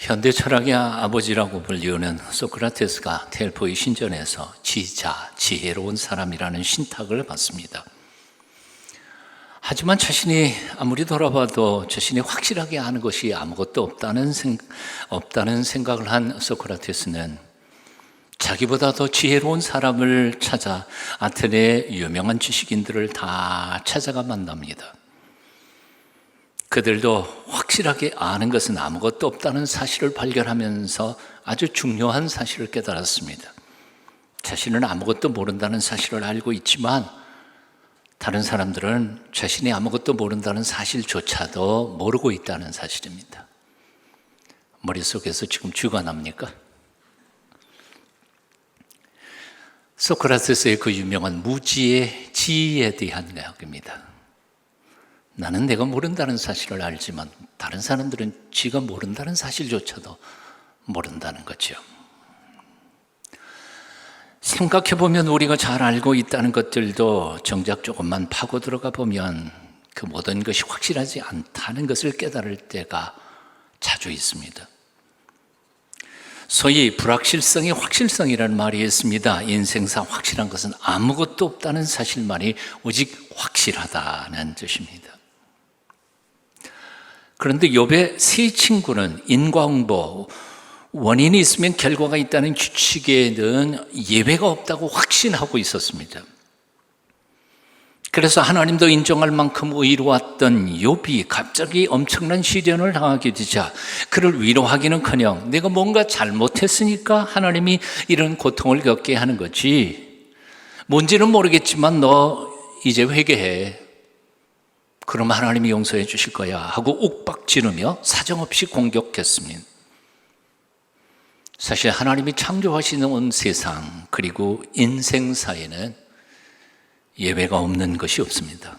현대 철학의 아버지라고 불리우는 소크라테스가 델포이 신전에서 지혜로운 사람이라는 신탁을 받습니다. 하지만 자신이 아무리 돌아봐도 자신이 확실하게 아는 것이 아무것도 없다는 생각을 한 소크라테스는 자기보다 더 지혜로운 사람을 찾아 아테네의 유명한 지식인들을 다 찾아가 만납니다. 그들도 확실하게 아는 것은 아무것도 없다는 사실을 발견하면서 아주 중요한 사실을 깨달았습니다. 자신은 아무것도 모른다는 사실을 알고 있지만 다른 사람들은 자신이 아무것도 모른다는 사실조차도 모르고 있다는 사실입니다. 머릿속에서 지금 쥐가 납니까? 소크라테스의 그 유명한 무지의 지에 대한 이야기입니다. 나는 내가 모른다는 사실을 알지만 다른 사람들은 지가 모른다는 사실조차도 모른다는 거죠. 생각해보면 우리가 잘 알고 있다는 것들도 정작 조금만 파고 들어가 보면 그 모든 것이 확실하지 않다는 것을 깨달을 때가 자주 있습니다. 소위 불확실성이 확실성이라는 말이 있습니다. 인생사 확실한 것은 아무것도 없다는 사실만이 오직 확실하다는 뜻입니다. 그런데 욥의 세 친구는 인과응보, 원인이 있으면 결과가 있다는 규칙에는 예외가 없다고 확신하고 있었습니다. 그래서 하나님도 인정할 만큼 의로웠던 욥이 갑자기 엄청난 시련을 당하게 되자 그를 위로하기는커녕 내가 뭔가 잘못했으니까 하나님이 이런 고통을 겪게 하는 거지, 뭔지는 모르겠지만 너 이제 회개해, 그럼 하나님이 용서해 주실 거야 하고 욱박 지르며 사정없이 공격했습니다. 사실 하나님이 창조하시는 세상 그리고 인생사에는 예외가 없는 것이 없습니다.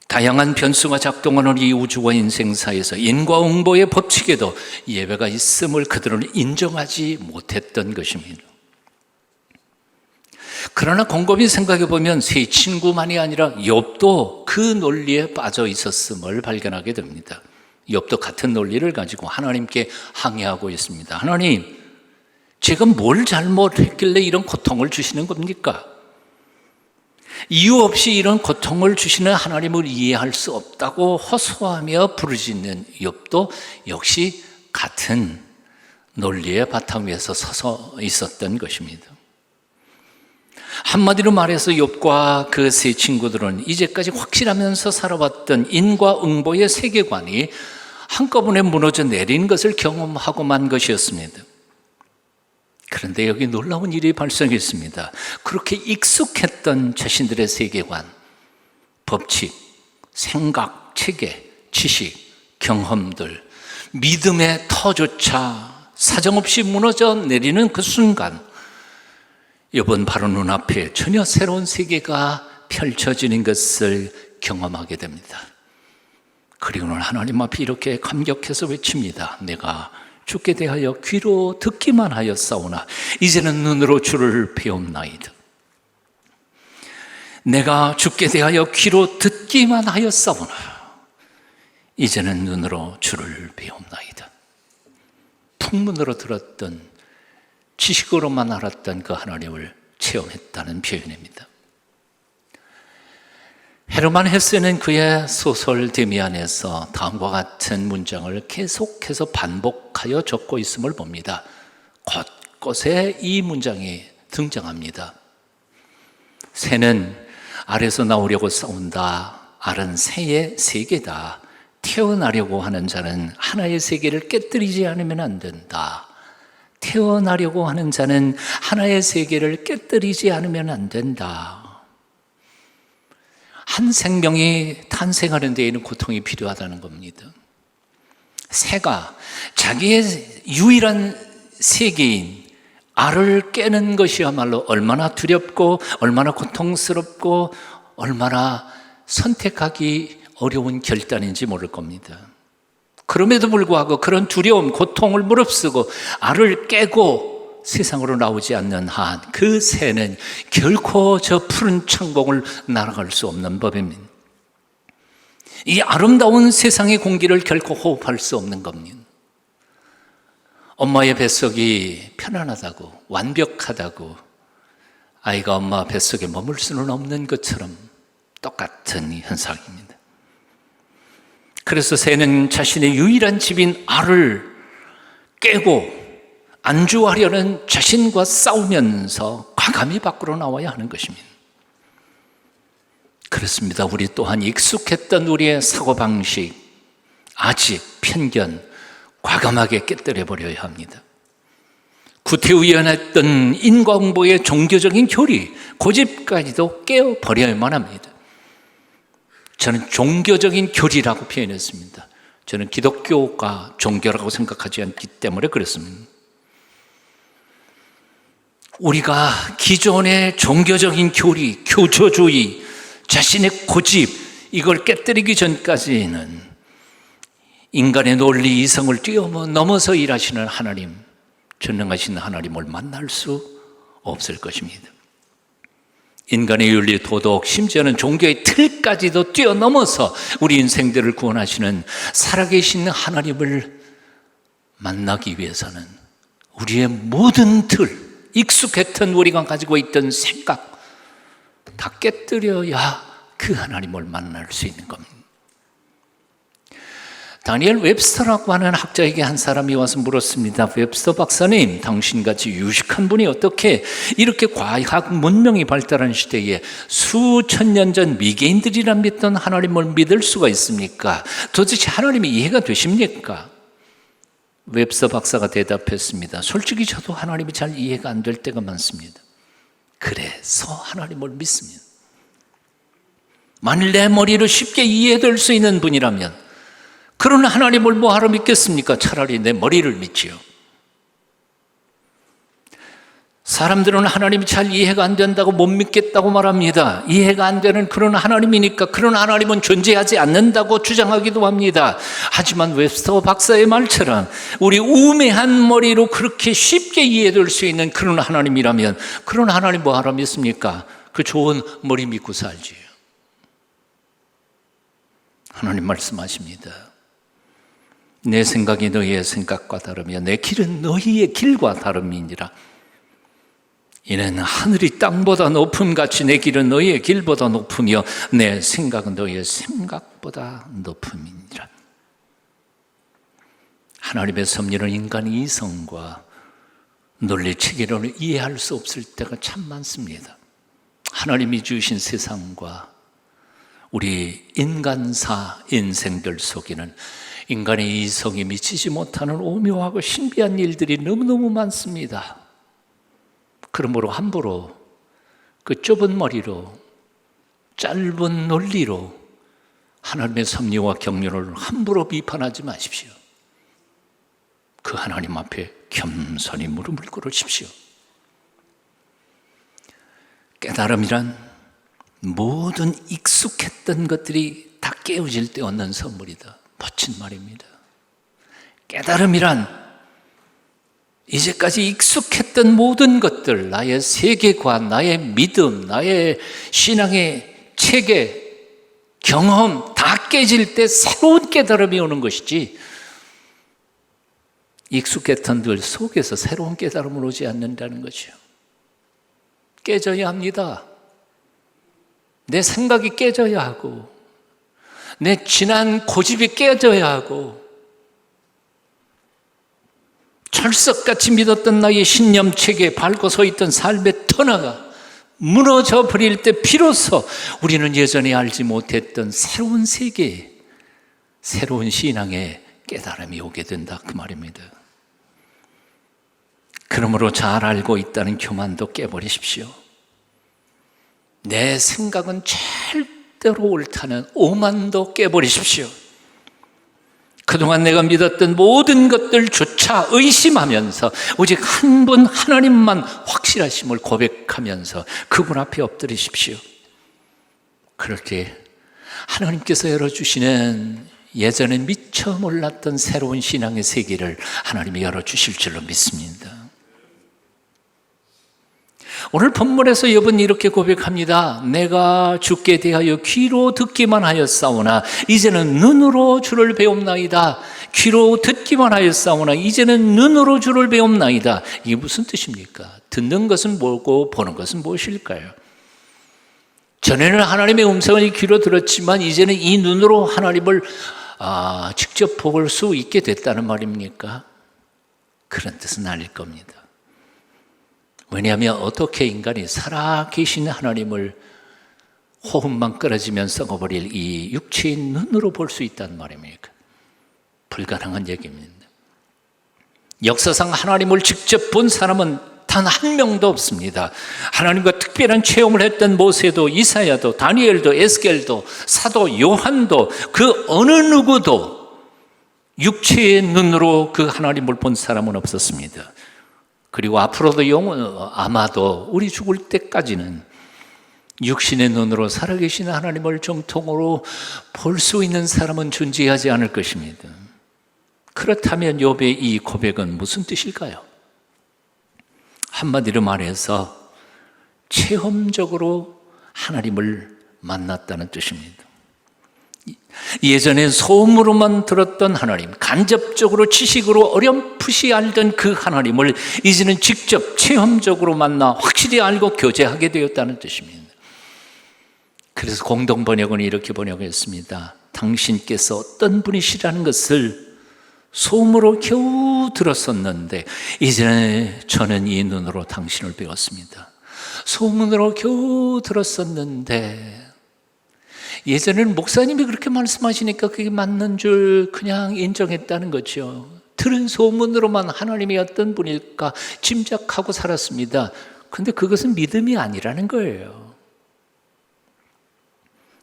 다양한 변수가 작동하는 이 우주와 인생사에서 인과응보의 법칙에도 예외가 있음을 그들은 인정하지 못했던 것입니다. 그러나 곰곰이 생각해 보면 세 친구만이 아니라 욥도 그 논리에 빠져 있었음을 발견하게 됩니다. 욥도 같은 논리를 가지고 하나님께 항의하고 있습니다. 하나님, 제가 뭘 잘못했길래 이런 고통을 주시는 겁니까? 이유 없이 이런 고통을 주시는 하나님을 이해할 수 없다고 호소하며 부르짖는 욥도 역시 같은 논리의 바탕 위에서 서서 있었던 것입니다. 한마디로 말해서 욥과 그 세 친구들은 이제까지 확실하면서 살아왔던 인과응보의 세계관이 한꺼번에 무너져 내린 것을 경험하고만 것이었습니다. 그런데 여기 놀라운 일이 발생했습니다. 그렇게 익숙했던 자신들의 세계관, 법칙, 생각, 체계, 지식, 경험들, 믿음의 터조차 사정없이 무너져 내리는 그 순간 욥은 바로 눈앞에 전혀 새로운 세계가 펼쳐지는 것을 경험하게 됩니다. 그리고는 하나님 앞에 이렇게 감격해서 외칩니다. 내가 주께 대하여 귀로 듣기만 하였사오나 이제는 눈으로 주를 배움나이다. 내가 주께 대하여 귀로 듣기만 하였사오나 이제는 눈으로 주를 배움나이다. 풍문으로 들었던, 지식으로만 알았던 그 하나님을 체험했다는 표현입니다. 헤르만 헤세는 그의 소설 데미안에서 다음과 같은 문장을 계속해서 반복하여 적고 있음을 봅니다. 곳곳에 이 문장이 등장합니다. 새는 알에서 나오려고 싸운다. 알은 새의 세계다. 태어나려고 하는 자는 하나의 세계를 깨뜨리지 않으면 안 된다. 태어나려고 하는 자는 하나의 세계를 깨뜨리지 않으면 안 된다. 한 생명이 탄생하는 데에는 고통이 필요하다는 겁니다. 새가 자기의 유일한 세계인 알을 깨는 것이야말로 얼마나 두렵고 얼마나 고통스럽고 얼마나 선택하기 어려운 결단인지 모를 겁니다. 그럼에도 불구하고 그런 두려움, 고통을 무릅쓰고 알을 깨고 세상으로 나오지 않는 한 그 새는 결코 저 푸른 창공을 날아갈 수 없는 법입니다. 이 아름다운 세상의 공기를 결코 호흡할 수 없는 겁니다. 엄마의 뱃속이 편안하다고, 완벽하다고 아이가 엄마 뱃속에 머물 수는 없는 것처럼 똑같은 현상입니다. 그래서 새는 자신의 유일한 집인 알을 깨고 안주하려는 자신과 싸우면서 과감히 밖으로 나와야 하는 것입니다. 그렇습니다. 우리 또한 익숙했던 우리의 사고방식, 아직 편견, 과감하게 깨뜨려 버려야 합니다. 구태의연했던 인과응보의 종교적인 교리, 고집까지도 깨어버려야만 합니다. 저는 종교적인 교리라고 표현했습니다. 저는 기독교가 종교라고 생각하지 않기 때문에 그렇습니다. 우리가 기존의 종교적인 교리, 교조주의, 자신의 고집, 이걸 깨뜨리기 전까지는 인간의 논리 이성을 뛰어넘어서 일하시는 하나님, 전능하신 하나님을 만날 수 없을 것입니다. 인간의 윤리, 도덕, 심지어는 종교의 틀까지도 뛰어넘어서 우리 인생들을 구원하시는 살아계신 하나님을 만나기 위해서는 우리의 모든 틀, 익숙했던 우리가 가지고 있던 생각 다 깨뜨려야 그 하나님을 만날 수 있는 겁니다. 다니엘 웹스터라고 하는 학자에게 한 사람이 와서 물었습니다. 웹스터 박사님, 당신같이 유식한 분이 어떻게 이렇게 과학 문명이 발달한 시대에 수천 년 전 미개인들이라 믿던 하나님을 믿을 수가 있습니까? 도대체 하나님이 이해가 되십니까? 웹스터 박사가 대답했습니다. 솔직히 저도 하나님이 잘 이해가 안 될 때가 많습니다. 그래서 하나님을 믿습니다. 만일 내 머리로 쉽게 이해될 수 있는 분이라면 그런 하나님을 뭐하러 믿겠습니까? 차라리 내 머리를 믿지요. 사람들은 하나님이 잘 이해가 안 된다고 못 믿겠다고 말합니다. 이해가 안 되는 그런 하나님이니까 그런 하나님은 존재하지 않는다고 주장하기도 합니다. 하지만 웹스터 박사의 말처럼 우리 우매한 머리로 그렇게 쉽게 이해될 수 있는 그런 하나님이라면 그런 하나님 뭐하러 믿습니까? 그 좋은 머리 믿고 살지요. 하나님 말씀하십니다. 내 생각이 너희의 생각과 다르며 내 길은 너희의 길과 다름이니라. 이는 하늘이 땅보다 높음같이 내 길은 너희의 길보다 높으며 내 생각은 너희의 생각보다 높음이니라. 하나님의 섭리는 인간의 이성과 논리 체계론을 이해할 수 없을 때가 참 많습니다. 하나님이 주신 세상과 우리 인간사 인생들 속에는 인간의 이성이 미치지 못하는 오묘하고 신비한 일들이 너무너무 많습니다. 그러므로 함부로 그 좁은 머리로 짧은 논리로 하나님의 섭리와 경륜을 함부로 비판하지 마십시오. 그 하나님 앞에 겸손히 무릎을 꿇으십시오. 깨달음이란 모든 익숙했던 것들이 다 깨어질 때 얻는 선물이다. 멋진 말입니다. 깨달음이란 이제까지 익숙했던 모든 것들, 나의 세계관, 나의 믿음, 나의 신앙의 체계, 경험 다 깨질 때 새로운 깨달음이 오는 것이지 익숙했던 들 속에서 새로운 깨달음을 오지 않는다는 거죠. 깨져야 합니다. 내 생각이 깨져야 하고 내 지난 고집이 깨져야 하고 철석같이 믿었던 나의 신념 체계에 밟고 서 있던 삶의 터널가 무너져 버릴 때 비로소 우리는 예전에 알지 못했던 새로운 세계, 새로운 신앙의 깨달음이 오게 된다 그 말입니다. 그러므로 잘 알고 있다는 교만도 깨버리십시오. 내 생각은 절대로 옳다는 오만도 깨버리십시오. 그동안 내가 믿었던 모든 것들조차 의심하면서 오직 한 분 하나님만 확실하심을 고백하면서 그분 앞에 엎드리십시오. 그럴 때 하나님께서 열어주시는 예전에 미처 몰랐던 새로운 신앙의 세계를 하나님이 열어주실 줄로 믿습니다. 오늘 본문에서 욥은 이렇게 고백합니다. 내가 주께 대하여 귀로 듣기만 하였사오나 이제는 눈으로 주를 배움나이다. 귀로 듣기만 하였사오나 이제는 눈으로 주를 배움나이다. 이게 무슨 뜻입니까? 듣는 것은 뭐고 보는 것은 무엇일까요? 전에는 하나님의 음성을 귀로 들었지만 이제는 이 눈으로 하나님을 직접 볼 수 있게 됐다는 말입니까? 그런 뜻은 아닐 겁니다. 왜냐하면 어떻게 인간이 살아계신 하나님을 호흡만 끊어지면 썩어버릴 이 육체의 눈으로 볼 수 있다는 말입니까? 불가능한 얘기입니다. 역사상 하나님을 직접 본 사람은 단 한 명도 없습니다. 하나님과 특별한 체험을 했던 모세도, 이사야도, 다니엘도, 에스겔도, 사도 요한도, 그 어느 누구도 육체의 눈으로 그 하나님을 본 사람은 없었습니다. 그리고 앞으로도 아마도 우리 죽을 때까지는 육신의 눈으로 살아계신 하나님을 정통으로 볼 수 있는 사람은 존재하지 않을 것입니다. 그렇다면 욥의 이 고백은 무슨 뜻일까요? 한마디로 말해서 체험적으로 하나님을 만났다는 뜻입니다. 예전에 소음으로만 들었던 하나님, 간접적으로 지식으로 어렴풋이 알던 그 하나님을 이제는 직접 체험적으로 만나 확실히 알고 교제하게 되었다는 뜻입니다. 그래서 공동번역은 이렇게 번역했습니다. 당신께서 어떤 분이시라는 것을 소음으로 겨우 들었었는데 이제는 저는 이 눈으로 당신을 배웠습니다. 소문으로 겨우 들었었는데 예전에는 목사님이 그렇게 말씀하시니까 그게 맞는 줄 그냥 인정했다는 거죠. 들은 소문으로만 하나님이 어떤 분일까 짐작하고 살았습니다. 그런데 그것은 믿음이 아니라는 거예요.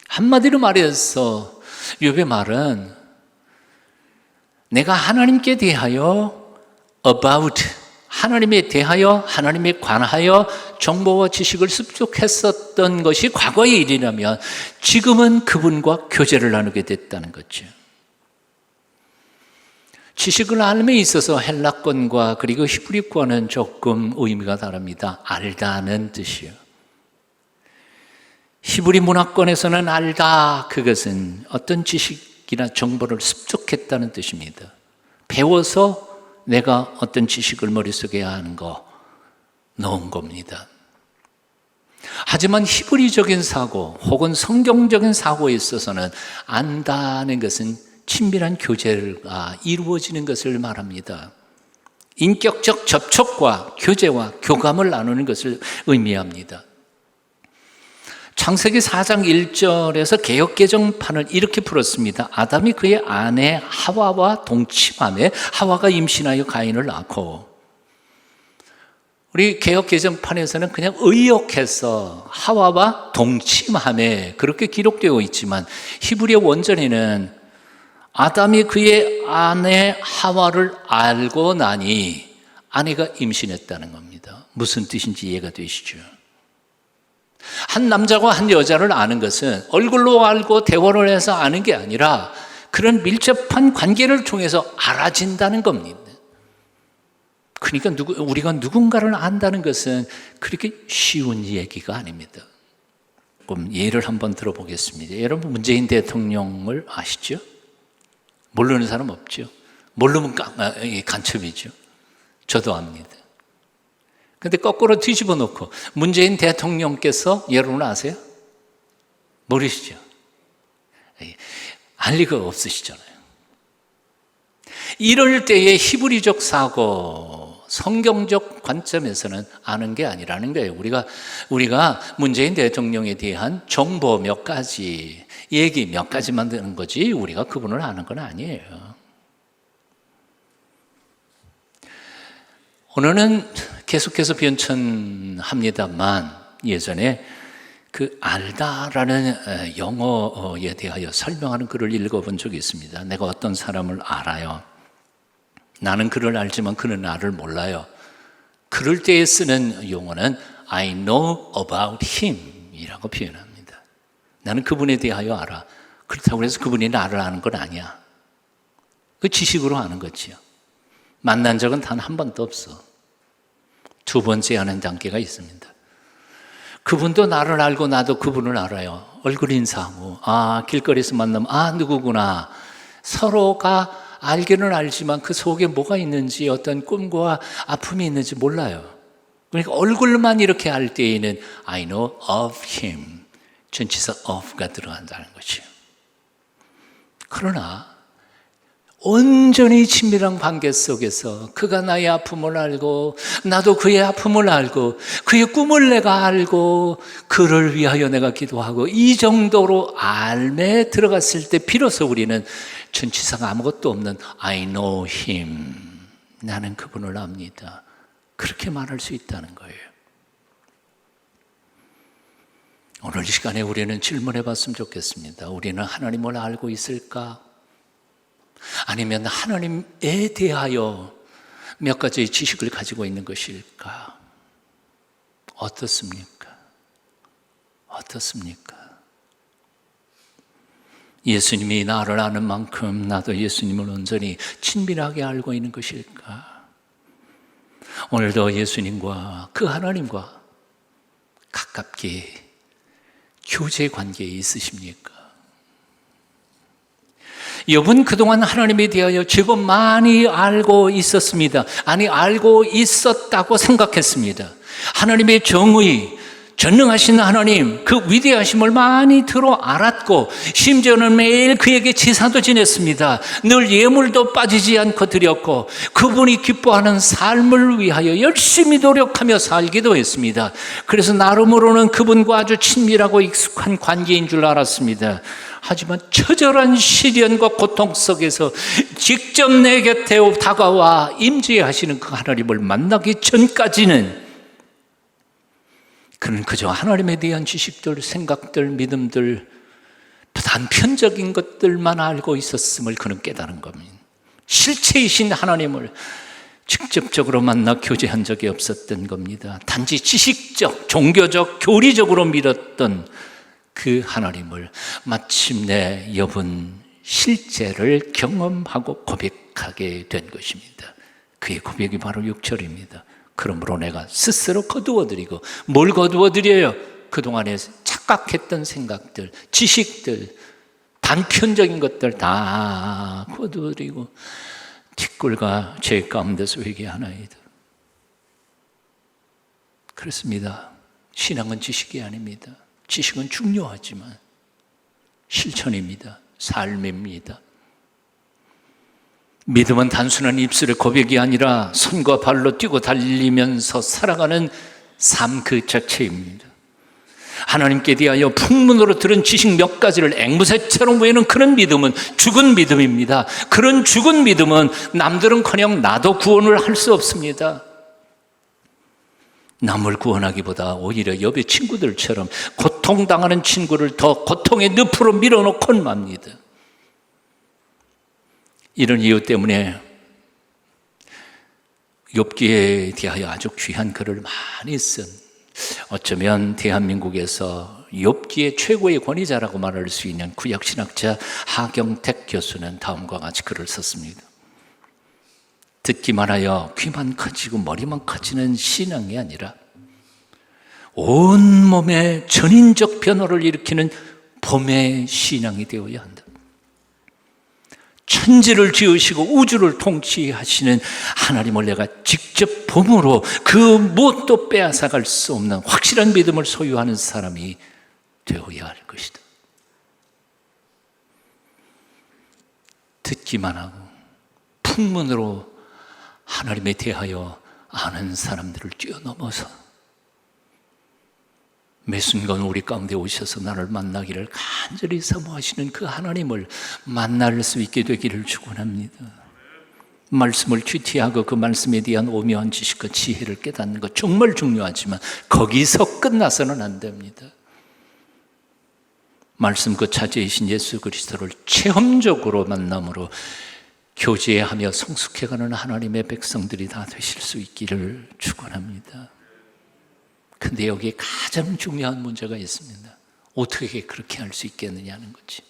한마디로 말해서 욥의 말은 내가 하나님께 대하여 about, 하나님에 대하여, 하나님에 관하여 정보와 지식을 습득했었던 것이 과거의 일이라면 지금은 그분과 교제를 나누게 됐다는 거죠. 지식을 알음에 있어서 헬라권과 그리고 히브리권은 조금 의미가 다릅니다. 알다는 뜻이요. 히브리 문화권에서는 알다, 그것은 어떤 지식이나 정보를 습득했다는 뜻입니다. 배워서 내가 어떤 지식을 머릿속에 하는 거 넣은 겁니다. 하지만 히브리적인 사고 혹은 성경적인 사고에 있어서는 안다는 것은 친밀한 교제가 이루어지는 것을 말합니다. 인격적 접촉과 교제와 교감을 나누는 것을 의미합니다. 창세기 4장 1절에서 개역개정판을 이렇게 풀었습니다. 아담이 그의 아내 하와와 동침하며 하와가 임신하여 가인을 낳고, 우리 개역개정판에서는 그냥 의역해서 하와와 동침하며 그렇게 기록되어 있지만 히브리어 원전에는 아담이 그의 아내 하와를 알고 나니 아내가 임신했다는 겁니다. 무슨 뜻인지 이해가 되시죠? 한 남자와 한 여자를 아는 것은 얼굴로 알고 대화를 해서 아는 게 아니라 그런 밀접한 관계를 통해서 알아진다는 겁니다. 그러니까 우리가 누군가를 안다는 것은 그렇게 쉬운 얘기가 아닙니다. 그럼 예를 한번 들어보겠습니다. 여러분 문재인 대통령을 아시죠? 모르는 사람 없죠? 모르면 간첩이죠. 저도 압니다. 근데 거꾸로 뒤집어 놓고 문재인 대통령께서 여러분 아세요? 모르시죠? 알 리가 없으시잖아요. 이럴 때의 히브리적 사고, 성경적 관점에서는 아는 게 아니라는 거예요. 우리가 문재인 대통령에 대한 정보 몇 가지, 얘기 몇 가지만 듣는 거지 우리가 그분을 아는 건 아니에요. 오늘은 계속해서 변천합니다만 예전에 그 알다라는 영어에 대하여 설명하는 글을 읽어본 적이 있습니다. 내가 어떤 사람을 알아요. 나는 그를 알지만 그는 나를 몰라요. 그럴 때에 쓰는 용어는 I know about him 이라고 표현합니다. 나는 그분에 대하여 알아. 그렇다고 해서 그분이 나를 아는 건 아니야. 그 지식으로 아는 거지요. 만난 적은 단 한 번도 없어. 두 번째 아는 단계가 있습니다. 그분도 나를 알고 나도 그분을 알아요. 얼굴 인사하고, 길거리에서 만나면, 누구구나. 서로가 알기는 알지만 그 속에 뭐가 있는지, 어떤 꿈과 아픔이 있는지 몰라요. 그러니까 얼굴만 이렇게 알 때에는 I know of him. 전치사 of가 들어간다는 거죠. 그러나 온전히 친밀한 관계 속에서 그가 나의 아픔을 알고 나도 그의 아픔을 알고 그의 꿈을 내가 알고 그를 위하여 내가 기도하고 이 정도로 알매 들어갔을 때 비로소 우리는 전치사가 아무것도 없는 I know him. 나는 그분을 압니다. 그렇게 말할 수 있다는 거예요. 오늘 이 시간에 우리는 질문해 봤으면 좋겠습니다. 우리는 하나님을 알고 있을까? 아니면 하나님에 대하여 몇 가지의 지식을 가지고 있는 것일까? 어떻습니까? 어떻습니까? 예수님이 나를 아는 만큼 나도 예수님을 온전히 친밀하게 알고 있는 것일까? 오늘도 예수님과 그 하나님과 가깝게 교제 관계에 있으십니까? 욥은 그동안 하나님에 대하여 제법 많이 알고 있었습니다. 알고 있었다고 생각했습니다. 하나님의 정의, 전능하신 하나님, 그 위대하심을 많이 들어 알았고 심지어는 매일 그에게 제사도 지냈습니다. 늘 예물도 빠지지 않고 드렸고 그분이 기뻐하는 삶을 위하여 열심히 노력하며 살기도 했습니다. 그래서 나름으로는 그분과 아주 친밀하고 익숙한 관계인 줄 알았습니다. 하지만 처절한 시련과 고통 속에서 직접 내 곁에 다가와 임재하시는 그 하나님을 만나기 전까지는 그는 그저 하나님에 대한 지식들, 생각들, 믿음들, 단편적인 것들만 알고 있었음을 그는 깨달은 겁니다. 실체이신 하나님을 직접적으로 만나 교제한 적이 없었던 겁니다. 단지 지식적, 종교적, 교리적으로 믿었던 그 하나님을 마침내 욥은 실제를 경험하고 고백하게 된 것입니다. 그의 고백이 바로 6절입니다. 그러므로 내가 스스로 거두어드리고, 뭘 거두어드려요? 그동안에 착각했던 생각들, 지식들, 단편적인 것들 다 거두어드리고 뒷골과 죄 가운데서 회개하나이다. 그렇습니다. 신앙은 지식이 아닙니다. 지식은 중요하지만 실천입니다. 삶입니다. 믿음은 단순한 입술의 고백이 아니라 손과 발로 뛰고 달리면서 살아가는 삶 그 자체입니다. 하나님께 대하여 풍문으로 들은 지식 몇 가지를 앵무새처럼 외우는 그런 믿음은 죽은 믿음입니다. 그런 죽은 믿음은 남들은커녕 나도 구원을 할 수 없습니다. 남을 구원하기보다 오히려 욥의 친구들처럼 고통당하는 친구를 더 고통의 늪으로 밀어놓곤 맙니다. 이런 이유 때문에 욥기에 대하여 아주 귀한 글을 많이 쓴, 어쩌면 대한민국에서 욥기의 최고의 권위자라고 말할 수 있는 구약신학자 하경택 교수는 다음과 같이 글을 썼습니다. 듣기만 하여 귀만 커지고 머리만 커지는 신앙이 아니라 온몸에 전인적 변화를 일으키는 봄의 신앙이 되어야 한다. 천지를 지으시고 우주를 통치하시는 하나님을 내가 직접 봄으로 그 무엇도 빼앗아갈 수 없는 확실한 믿음을 소유하는 사람이 되어야 할 것이다. 듣기만 하고 풍문으로 하나님에 대하여 아는 사람들을 뛰어넘어서 매 순간 우리 가운데 오셔서 나를 만나기를 간절히 사모하시는 그 하나님을 만날 수 있게 되기를 축원합니다. 말씀을 큐티하고 그 말씀에 대한 오묘한 지식과 지혜를 깨닫는 것 정말 중요하지만 거기서 끝나서는 안 됩니다. 말씀 그 자제이신 예수 그리스도를 체험적으로 만남으로 교제하며 성숙해가는 하나님의 백성들이 다 되실 수 있기를 축원합니다. 근데 여기에 가장 중요한 문제가 있습니다. 어떻게 그렇게 할 수 있겠느냐는 거지.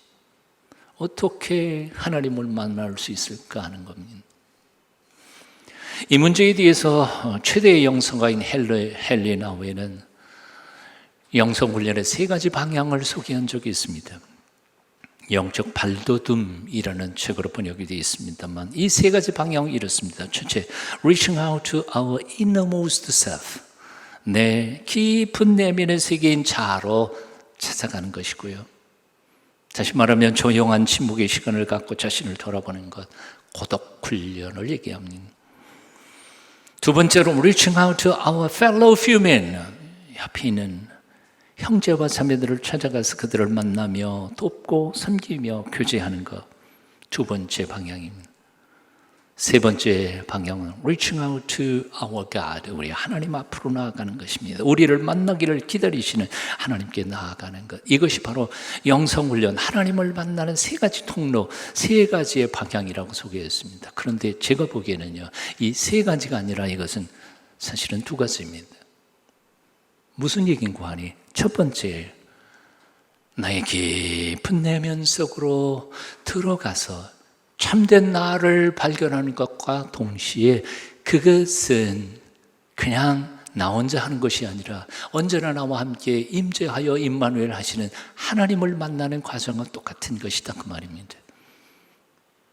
어떻게 하나님을 만날 수 있을까 하는 겁니다. 이 문제에 대해서 최대의 영성가인 헬리 나우에는 영성훈련의 세 가지 방향을 소개한 적이 있습니다. 영적 발돋움이라는 책으로 번역이 되어 있습니다만 이 세 가지 방향은 이렇습니다. 첫째, reaching out to our innermost self. 내 깊은 내면의 세계인 자아로 찾아가는 것이고요. 다시 말하면 조용한 침묵의 시간을 갖고 자신을 돌아보는 것, 고독 훈련을 얘기합니다. 두 번째로 reaching out to our fellow human. 옆에 있는 형제와 자매들을 찾아가서 그들을 만나며 돕고 섬기며 교제하는 것. 두 번째 방향입니다. 세 번째 방향은 reaching out to our God. 우리 하나님 앞으로 나아가는 것입니다. 우리를 만나기를 기다리시는 하나님께 나아가는 것. 이것이 바로 영성훈련, 하나님을 만나는 세 가지 통로, 세 가지의 방향이라고 소개했습니다. 그런데 제가 보기에는요, 이 세 가지가 아니라 이것은 사실은 두 가지입니다. 무슨 얘기인가 하니, 첫 번째, 나의 깊은 내면 속으로 들어가서 참된 나를 발견하는 것과 동시에 그것은 그냥 나 혼자 하는 것이 아니라 언제나 나와 함께 임재하여 임마누엘 하시는 하나님을 만나는 과정은 똑같은 것이다, 그 말입니다.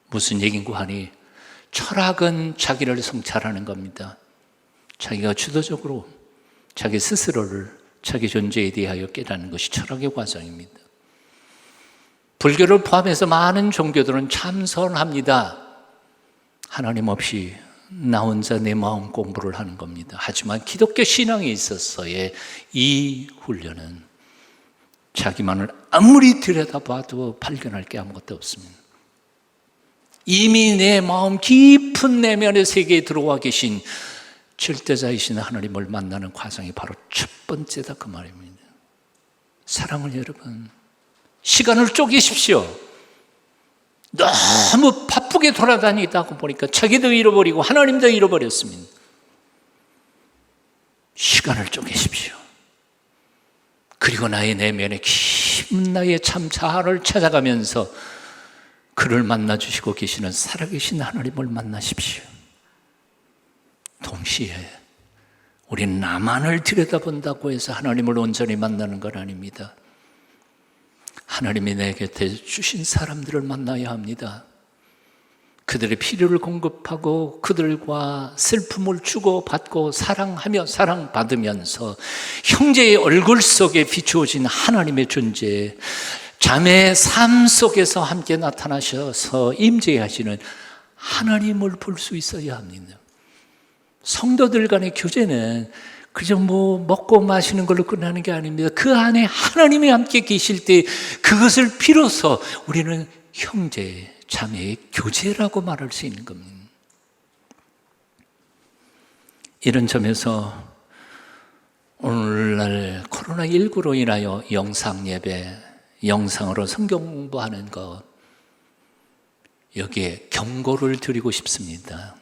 무슨 얘기인가 하니, 철학은 자기를 성찰하는 겁니다. 자기가 주도적으로 자기 스스로를 자기 존재에 대하여 깨닫는 것이 철학의 과정입니다. 불교를 포함해서 많은 종교들은 참선합니다. 하나님 없이 나 혼자 내 마음 공부를 하는 겁니다. 하지만 기독교 신앙에 있어서의 이 훈련은 자기만을 아무리 들여다봐도 발견할 게 아무것도 없습니다. 이미 내 마음 깊은 내면의 세계에 들어와 계신 절대자이신 하나님을 만나는 과정이 바로 첫 번째다, 그 말입니다. 사랑하는 여러분, 시간을 쪼개십시오. 너무 바쁘게 돌아다니다 보니까 자기도 잃어버리고 하나님도 잃어버렸습니다. 시간을 쪼개십시오. 그리고 나의 내면의 깊은 나의 참 자아를 찾아가면서 그를 만나주시고 계시는 살아계신 하나님을 만나십시오. 동시에 우리는 나만을 들여다본다고 해서 하나님을 온전히 만나는 건 아닙니다. 하나님이 내 곁에 주신 사람들을 만나야 합니다. 그들의 필요를 공급하고 그들과 슬픔을 주고받고 사랑하며 사랑받으면서 형제의 얼굴 속에 비추어진 하나님의 존재, 자매의 삶 속에서 함께 나타나셔서 임재하시는 하나님을 볼 수 있어야 합니다. 성도들 간의 교제는 그저 먹고 마시는 걸로 끝나는 게 아닙니다. 그 안에 하나님이 함께 계실 때 그것을 비로소 우리는 형제, 자매의 교제라고 말할 수 있는 겁니다. 이런 점에서 오늘날 코로나19로 인하여 영상 예배, 영상으로 성경 공부하는 것, 여기에 경고를 드리고 싶습니다.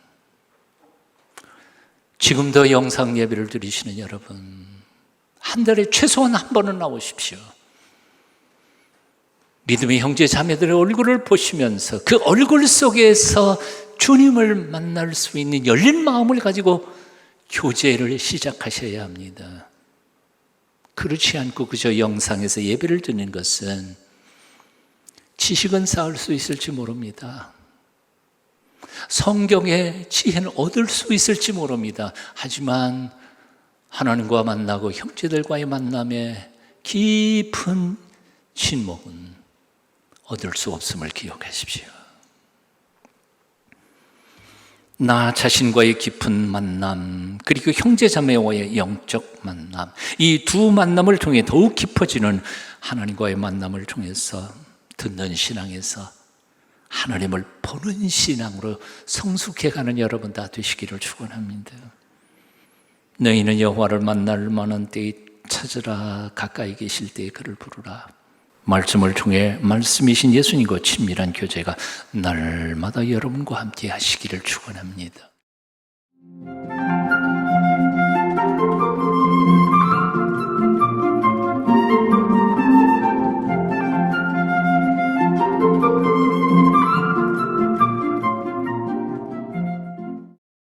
지금도 영상 예배를 드리시는 여러분, 한 달에 최소한 한 번은 나오십시오. 믿음의 형제 자매들의 얼굴을 보시면서 그 얼굴 속에서 주님을 만날 수 있는 열린 마음을 가지고 교제를 시작하셔야 합니다. 그렇지 않고 그저 영상에서 예배를 드리는 것은 지식은 쌓을 수 있을지 모릅니다. 성경의 지혜는 얻을 수 있을지 모릅니다. 하지만 하나님과 만나고 형제들과의 만남에 깊은 친목은 얻을 수 없음을 기억하십시오. 나 자신과의 깊은 만남, 그리고 형제자매와의 영적 만남, 이 두 만남을 통해 더욱 깊어지는 하나님과의 만남을 통해서 듣는 신앙에서 하나님을 보는 신앙으로 성숙해가는 여러분 다 되시기를 축원합니다. 너희는 여호와를 만날 만한 때에 찾으라, 가까이 계실 때에 그를 부르라. 말씀을 통해 말씀이신 예수님과 친밀한 교제가 날마다 여러분과 함께 하시기를 축원합니다.